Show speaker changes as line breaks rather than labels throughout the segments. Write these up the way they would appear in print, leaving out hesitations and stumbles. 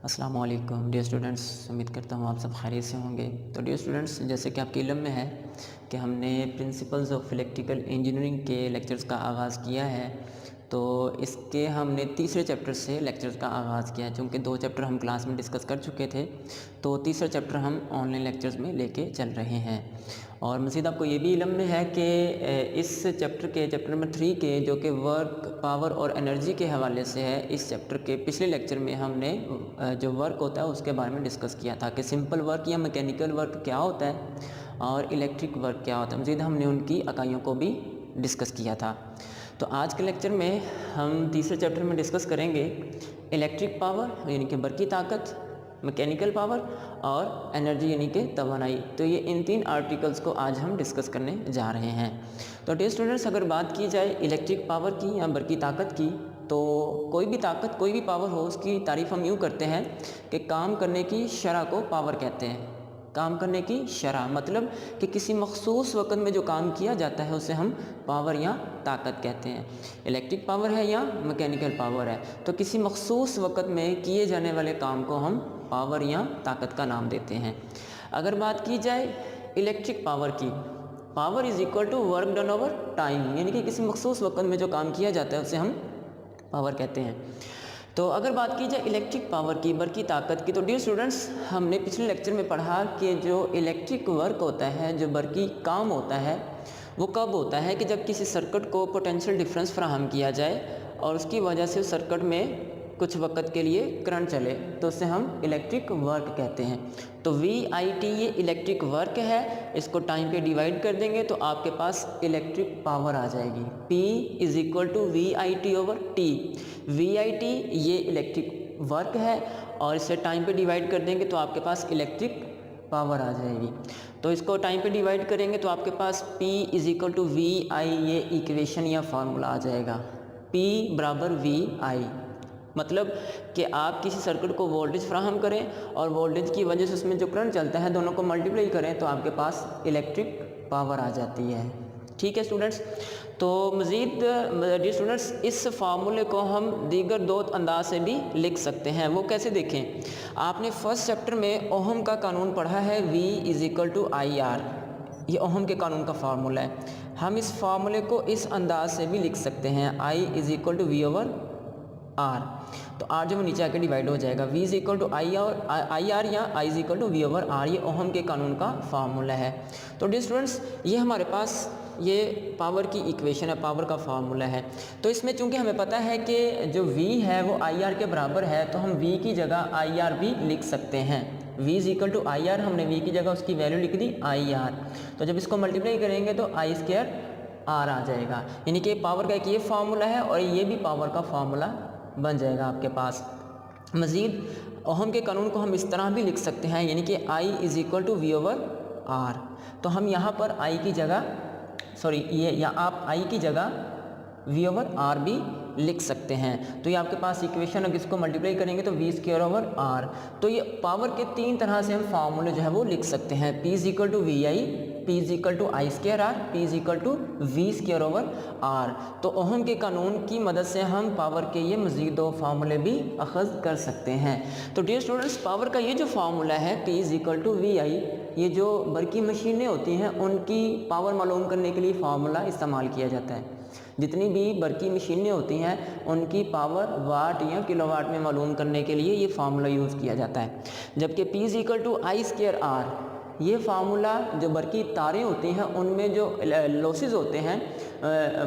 अस्सलाम वालेकुम dear students, उम्मीद करता हूँ आप सब खैरियत से होंगे। तो डियर स्टूडेंट्स, जैसे कि आपके इल्म में है कि हमने प्रिंसिपल्स ऑफ इलेक्ट्रिकल इंजीनियरिंग के लेक्चर्स का आगाज़ किया है। तो इसके हमने तीसरे चैप्टर से लेक्चर्स का आगाज़ किया है। चूँकि 2 चैप्टर हम क्लास में डिस्कस कर चुके थे, तो तीसरा चैप्टर हम ऑनलाइन लेक्चर्स में लेके चल रहे हैं। और मज़ीद आपको ये भी इल्म में है कि इस चैप्टर नंबर 3 के जो कि वर्क, पावर और एनर्जी के हवाले से है, इस चैप्टर के पिछले लेक्चर में हमने जो वर्क होता है उसके बारे में डिस्कस किया था कि सिंपल वर्क या मैकेनिकल वर्क क्या होता है और इलेक्ट्रिक वर्क क्या होता है। मज़ीद हमने उनकी इकाइयों को भी डिस्कस किया था। तो आज के लेक्चर में हम तीसरे चैप्टर में डिस्कस करेंगे इलेक्ट्रिक पावर यानी कि बरक़ी ताकत, मैकेनिकल पावर और एनर्जी यानी कि तवानाई। तो ये इन 3 आर्टिकल्स को आज हम डिस्कस करने जा रहे हैं। तो डियर स्टूडेंट्स, अगर बात की जाए इलेक्ट्रिक पावर की या बरक़ी ताकत की, तो कोई भी ताकत, कोई भी पावर हो, उसकी तारीफ़ हम यूँ करते हैं कि काम करने की शरह को पावर कहते हैं। काम करने की शरह मतलब कि किसी मख़सूस वक़्त में जो काम किया जाता है उसे हम पावर या ताकत कहते हैं। इलेक्ट्रिक पावर है या मैकेनिकल पावर है, तो किसी मख़सूस वक़्त में किए जाने वाले काम को हम पावर या ताकत का नाम देते हैं। अगर बात की जाए इलेक्ट्रिक पावर की, power is equal to work done over time, यानी कि किसी मख़सूस वक़्त में जो काम किया जाता है उसे हम पावर कहते हैं। तो अगर बात की जाए इलेक्ट्रिक पावर की, बरक़ी ताकत की, तो डियर स्टूडेंट्स, हमने पिछले लेक्चर में पढ़ा कि जो इलेक्ट्रिक वर्क होता है, जो बरक़ी काम होता है, वो कब होता है कि जब किसी सर्किट को पोटेंशियल डिफरेंस फ़राहम किया जाए और उसकी वजह से उस सर्किट में कुछ वक़्त के लिए करंट चले, तो उसे हम इलेक्ट्रिक वर्क कहते हैं। तो VIT ये इलेक्ट्रिक वर्क है, इसको टाइम पे डिवाइड कर देंगे तो आपके पास इलेक्ट्रिक पावर आ जाएगी। P is equal to VIT over T। VIT ये इलेक्ट्रिक वर्क है और इसे टाइम पे डिवाइड कर देंगे तो आपके पास इलेक्ट्रिक पावर आ जाएगी। तो इसको टाइम पे डिवाइड करेंगे तो आपके पास P is equal to VI ये इक्वेशन या फार्मूला आ जाएगा। P बराबर VI, मतलब कि आप किसी सर्किट को वोल्टेज फ्राहम करें और वोल्टेज की वजह से उसमें जो करंट चलता है, दोनों को मल्टीप्लाई करें तो आपके पास इलेक्ट्रिक पावर आ जाती है। ठीक है स्टूडेंट्स। तो मज़ीद डियर स्टूडेंट्स, इस फार्मूले को हम दीगर 2 अंदाज से भी लिख सकते हैं। वो कैसे देखें, आपने फर्स्ट चैप्टर में ओहम का कानून पढ़ा है, V is equal to IR, ये ओहम के कानून का फार्मूला है। हम इस फार्मूले को इस अंदाज से भी लिख सकते हैं, I is equal to V over R। तो R जो नीचे आके डिवाइड हो जाएगा, V is equal to IR या I is equal to V over R, ये ओहम के कानून का फार्मूला है। तो डियर स्टूडेंट्स, ये हमारे पास ये पावर की इक्वेशन है, पावर का फार्मूला है। तो इसमें चूंकि हमें पता है कि जो V है वो IR के बराबर है, तो हम V की जगह IR भी लिख सकते हैं। V is equal to IR, हमने V की जगह उसकी वैल्यू लिख दी IR। तो जब इसको मल्टीप्लाई करेंगे तो I स्क्वायर R आ जाएगा, यानी कि पावर का एक ये फार्मूला है और ये भी पावर का फार्मूला बन जाएगा आपके पास। मज़ीद ओहम के कानून को हम इस तरह भी लिख सकते हैं, यानी कि I is equal to V over R। तो हम यहाँ पर I की जगह या आप I की जगह V ओवर R भी लिख सकते हैं। तो ये आपके पास इक्वेशन, अगर इसको मल्टीप्लाई करेंगे तो V स्क्वायर ओवर R। तो ये पावर के 3 तरह से हम फार्मूले जो है वो लिख सकते हैं। P is equal to VI, P is equal to I square R, P is equal to V square over R। तो ओहम के कानून की मदद से हम पावर के ये मज़ीद 2 फार्मूले भी अखज़ कर सकते हैं। तो डियर स्टूडेंट्स, पावर का ये जो फार्मूला है P is equal to VI, ये जो बरक़ी मशीनें होती हैं उनकी पावर मालूम करने के लिए फार्मूला इस्तेमाल किया जाता है। जितनी भी बरक़ी मशीनें होती हैं उनकी पावर वाट या किलोवाट में मालूम करने के लिए ये फार्मूला यूज़ किया जाता है। जबकि P is equal to I square R, ये फार्मूला जो बरक़ी तारें होती हैं उनमें जो लॉसेस होते हैं,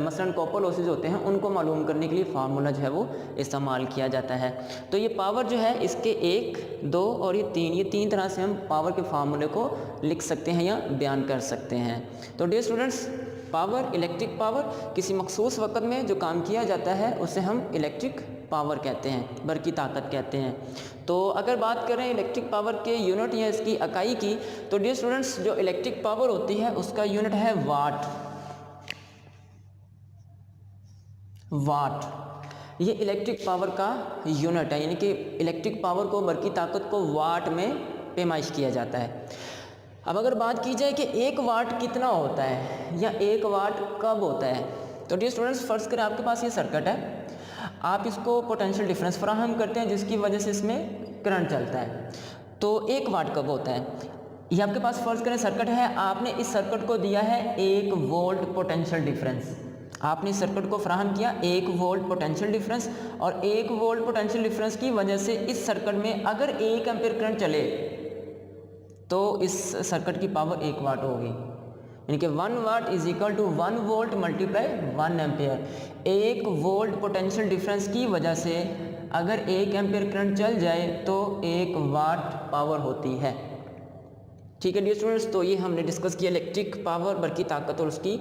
मसलन कॉपर लॉसेस होते हैं, उनको मालूम करने के लिए फार्मूला जो है वो इस्तेमाल किया जाता है। तो ये पावर जो है इसके 1, 2 और ये 3 तरह से हम पावर के फार्मूले को लिख सकते हैं या बयान कर सकते हैं। तो dear students, power, electric power, किसी मख़सूस वक़्त में जो काम किया जाता है उसे हम इलेक्ट्रिक पावर कहते हैं, बरक़ी ताकत कहते हैं। तो अगर बात करें इलेक्ट्रिक पावर के यूनिट या इसकी इकाई की, तो डियर स्टूडेंट्स, जो इलेक्ट्रिक पावर होती है उसका यूनिट है वाट। वाट ये इलेक्ट्रिक पावर का यूनिट है, यानी कि इलेक्ट्रिक पावर को, बरक़ी ताकत को वाट में पैमाइश किया जाता है। अब अगर बात की जाए कि 1 वाट कितना होता है या 1 वाट कब होता है, तो डियर स्टूडेंट्स, फ़र्ज़ करें आपके पास ये सर्किट है, आप इसको पोटेंशियल डिफरेंस फराहम करते हैं जिसकी वजह से इसमें करंट चलता है तो 1 वाट कब होता है। ये आपके पास फर्ज करें सर्किट है, आपने इस सर्किट को दिया है 1 वोल्ट पोटेंशियल डिफरेंस, आपने इस सर्किट को फराहम किया 1 वोल्ट पोटेंशियल डिफरेंस, और 1 वोल्ट पोटेंशियल डिफरेंस की वजह से इस सर्किट में अगर 1 एम्पीयर करंट चले तो इस सर्किट की पावर 1 वाट होगी, यानी कि 1 watt is equal to 1 volt multiply 1 ampere. 1 volt potential difference की वजह से अगर 1 एम्पियर करंट चल जाए तो 1 वाट पावर होती है। ठीक है डियर स्टूडेंट्स, तो ये हमने डिस्कस किया इलेक्ट्रिक पावर, बरकी ताकत और उसकी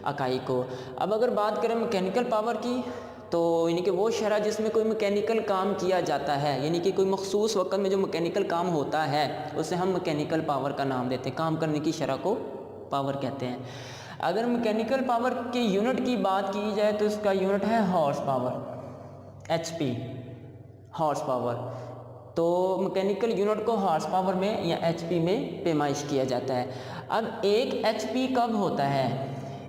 इकाई को। अब अगर बात करें मैकेनिकल पावर की, तो यानी कि वो शरह जिसमें कोई मैकेनिकल काम किया जाता है, यानी कि कोई मखसूस वक्त में जो मैकेनिकल काम होता है उसे हम मैकेनिकल पावर का नाम देते हैं, काम करने की शरह को पावर कहते हैं। अगर मैकेनिकल पावर के यूनिट की बात की जाए तो इसका यूनिट है horse power, HP horse power. तो मैकेनिकल यूनिट को हॉर्स पावर में या HP में पैमाइश किया जाता है। अब 1 HP कब होता है,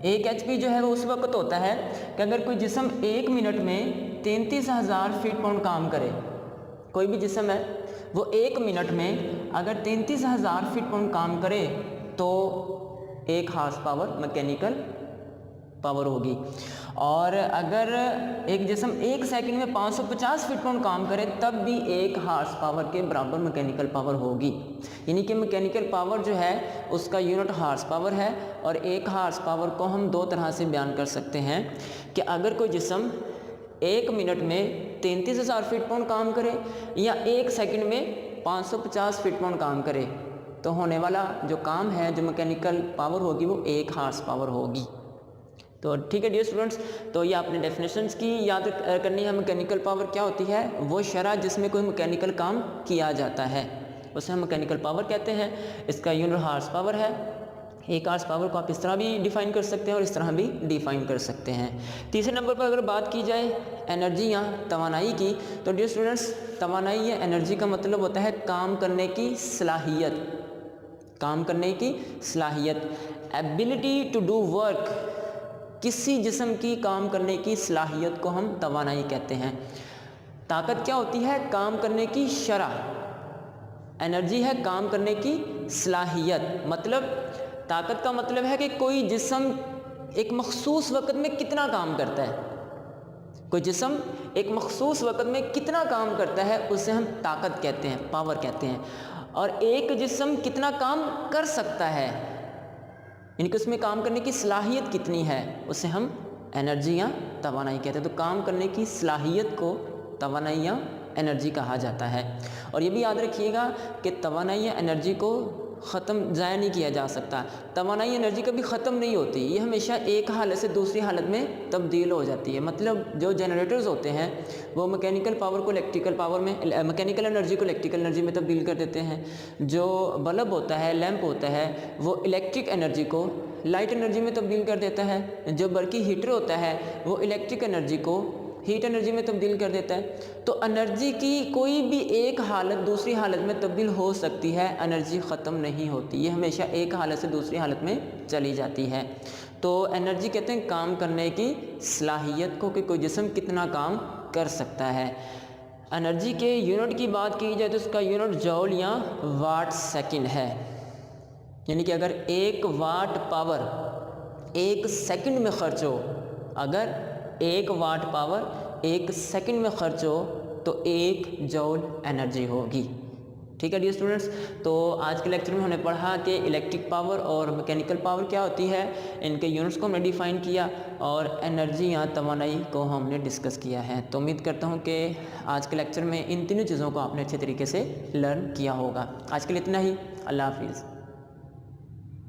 1 HP जो है वो उस वक्त होता है कि अगर कोई जिस्म 1 मिनट में 33,000 फीट पाउंड काम करे, कोई भी जिस्म है वो 1 मिनट में अगर 33,000 फीट पाउंड काम करे तो 1 हॉर्स पावर मैकेनिकल पावर होगी। और अगर एक जिस्म 1 सेकंड में 550 फीट पाउंड काम करे तब भी 1 हॉर्स पावर के बराबर मैकेनिकल पावर होगी। यानी कि मैकेनिकल पावर जो है उसका यूनिट हॉर्स पावर है, और 1 हॉर्स पावर को हम 2 तरह से बयान कर सकते हैं कि अगर कोई जिस्म 1 मिनट में 33,000 फीट पाउंड काम करे या 1 सेकंड में 550 फीट पाउंड काम करे तो होने वाला जो काम है, जो मैकेनिकल पावर होगी वो 1 हॉर्स पावर होगी। तो ठीक है डियर स्टूडेंट्स, तो ये आपने डेफिनेशंस की याद करनी है। मैकेनिकल पावर क्या होती है, वो शरह जिसमें कोई मैकेनिकल काम किया जाता है उसे हम मैकेनिकल पावर कहते हैं। इसका यूनिट हॉर्स पावर है। 1 हॉर्स पावर को आप इस तरह भी डिफाइन कर सकते हैं और इस तरह भी डिफाइन कर सकते हैं। तीसरे नंबर पर अगर बात की जाए एनर्जी या तवानाई की, तो डियर स्टूडेंट्स तवानाई या एनर्जी का मतलब होता है काम करने की सलाहियत, काम करने की सलाहियत, एबिलिटी टू डू वर्क। किसी जिस्म की काम करने की सलाहियत को हम तवानाई कहते हैं। ताकत क्या होती है, काम करने की शरह। एनर्जी है काम करने की सलाहियत। मतलब ताकत का मतलब है कि कोई जिस्म एक मखसूस वक्त में कितना काम करता है, कोई जिस्म एक मखसूस वक्त में कितना काम करता है उसे हम ताकत कहते हैं, पावर कहते हैं। और एक जिस्म कितना काम कर सकता है, इनके उसमें काम करने की सलाहियत कितनी है, उसे हम एनर्जी या तवानाई कहते हैं। तो काम करने की सलाहियत को तवानाई या एनर्जी कहा जाता है। और ये भी याद रखिएगा कि तवानाई या एनर्जी को ख़त्म ज़ाया नहीं किया जा सकता। तवानाई एनर्जी कभी ख़त्म नहीं होती, ये हमेशा एक हालत से दूसरी हालत में तब्दील हो जाती है। मतलब जो जनरेटर्स होते हैं वो मैकेनिकल पावर को इलेक्ट्रिकल पावर में, मैकेनिकल एनर्जी को इलेक्ट्रिकल एनर्जी में तब्दील कर देते हैं। जो बल्ब होता है, लैंप होता है, वो इलेक्ट्रिक एनर्जी को लाइट एनर्जी में तब्दील कर देता है। जो बल्कि हीटर होता है वो इलेक्ट्रिक एनर्जी को हीट एनर्जी में तब्दील कर देता है। तो एनर्जी की कोई भी एक हालत दूसरी हालत में तब्दील हो सकती है, एनर्जी ख़त्म नहीं होती, ये हमेशा एक हालत से दूसरी हालत में चली जाती है। तो एनर्जी कहते हैं काम करने की सलाहियत को, कि कोई जिस्म कितना काम कर सकता है। एनर्जी के यूनिट की बात की जाए तो उसका यूनिट जॉल या वाट सेकंड है। यानी कि अगर 1 वाट पावर 1 सेकंड में खर्च हो, अगर 1 वाट पावर 1 सेकंड में खर्च हो तो 1 जॉल एनर्जी होगी। ठीक है डियर स्टूडेंट्स, तो आज के लेक्चर में हमने पढ़ा कि इलेक्ट्रिक पावर और मैकेनिकल पावर क्या होती है, इनके यूनिट्स को हमने डिफ़ाइन किया और एनर्जी या तवानाई को हमने डिस्कस किया है। तो उम्मीद करता हूँ कि आज के लेक्चर में इन तीनों चीज़ों को आपने अच्छे तरीके से लर्न किया होगा। आज के लिए इतना ही, अल्लाह हाफिज़।